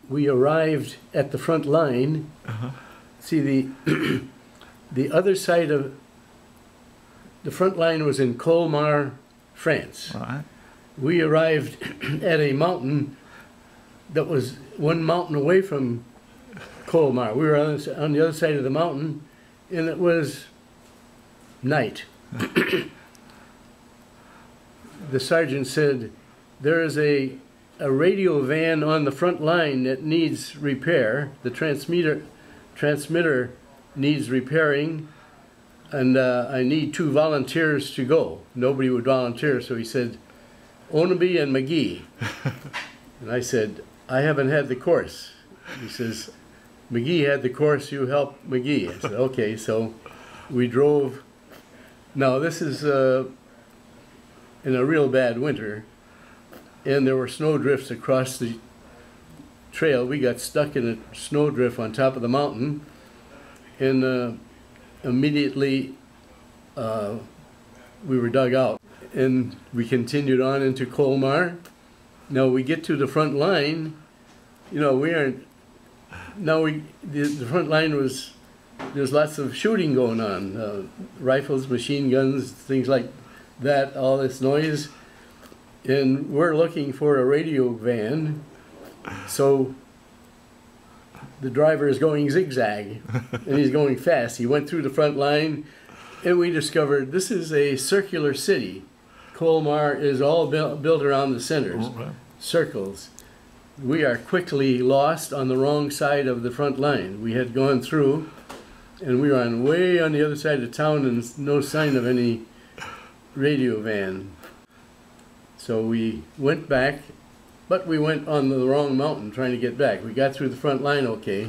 we arrived at the front line. See, the other side of the front line was in Colmar, France. Right. We arrived at a mountain that was one mountain away from Colmar. We were on the other side of the mountain, and it was night. The sergeant said, there is a radio van on the front line that needs repair. The transmitter needs repairing, and I need 2 volunteers to go. Nobody would volunteer, so he said, Oneby and McGee. And I said, I haven't had the course. He says, McGee had the course, you help McGee. I said, okay, so we drove. Now this is in a real bad winter, and there were snowdrifts across the trail. We got stuck in a snowdrift on top of the mountain, and immediately we were dug out, and we continued on into Colmar. Now we get to the front line. You know, we aren't. Now the front line was, there's lots of shooting going on, rifles, machine guns, things like that, all this noise, and we're looking for a radio van. So the driver is going zigzag, and he's going fast. He went through the front line, and we discovered this is a circular city. Colmar is all built around the centers, circles. We are quickly lost on the wrong side of the front line. We had gone through, and we were way on the other side of town, and no sign of any radio van. So we went back, but we went on the wrong mountain trying to get back. We got through the front line okay,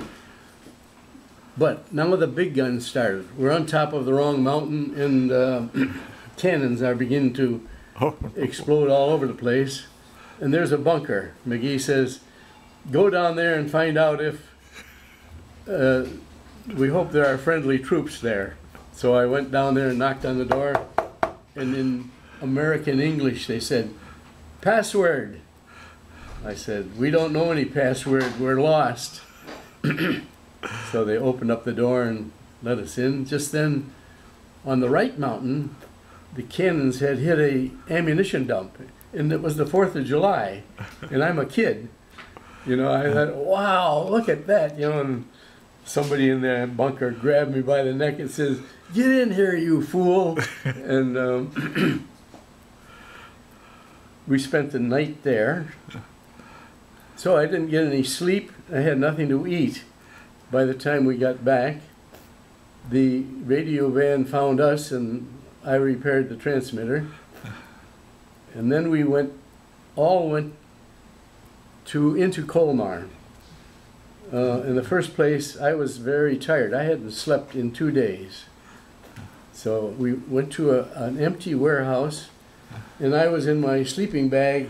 but now the big guns started. We're on top of the wrong mountain, and cannons are beginning to explode all over the place. And there's a bunker. McGee says, go down there and find out if, we hope there are friendly troops there. So I went down there and knocked on the door, and in American English they said, password. I said, we don't know any password, we're lost. So they opened up the door and let us in. Just then, on the right mountain, the cannons had hit a ammunition dump, and it was the 4th of July, and I'm a kid. You know, I thought, wow, look at that, you know, and somebody in the bunker grabbed me by the neck and says, get in here, you fool. And we spent the night there. So I didn't get any sleep. I had nothing to eat. By the time we got back, the radio van found us, and I repaired the transmitter. And then we all went into Colmar. In the first place, I was very tired. I hadn't slept in 2 days. So we went to an empty warehouse, and I was in my sleeping bag,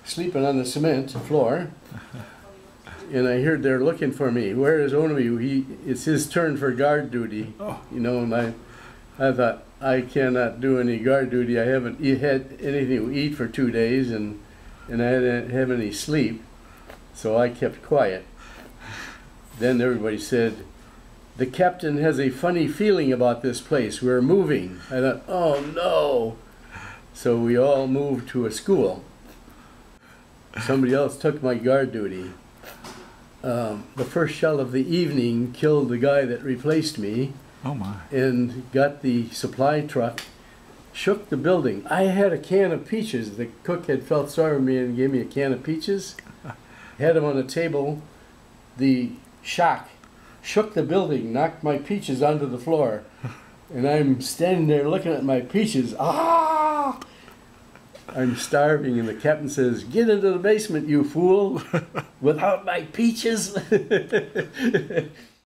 sleeping on the cement floor. And I heard they're looking for me. Where is Oneby? It's his turn for guard duty. You know, and I thought, I cannot do any guard duty. I haven't had anything to eat for 2 days, and I didn't have any sleep. So I kept quiet. Then everybody said, the captain has a funny feeling about this place. We're moving. I thought, oh no. So we all moved to a school. Somebody else took my guard duty. The first shell of the evening killed the guy that replaced me. Oh my. And got the supply truck, shook the building. I had a can of peaches. The cook had felt sorry for me and gave me a can of peaches. Had them on the table. The shock shook the building, knocked my peaches onto the floor. And I'm standing there looking at my peaches. Ah! I'm starving, and the captain says, get into the basement, you fool, without my peaches.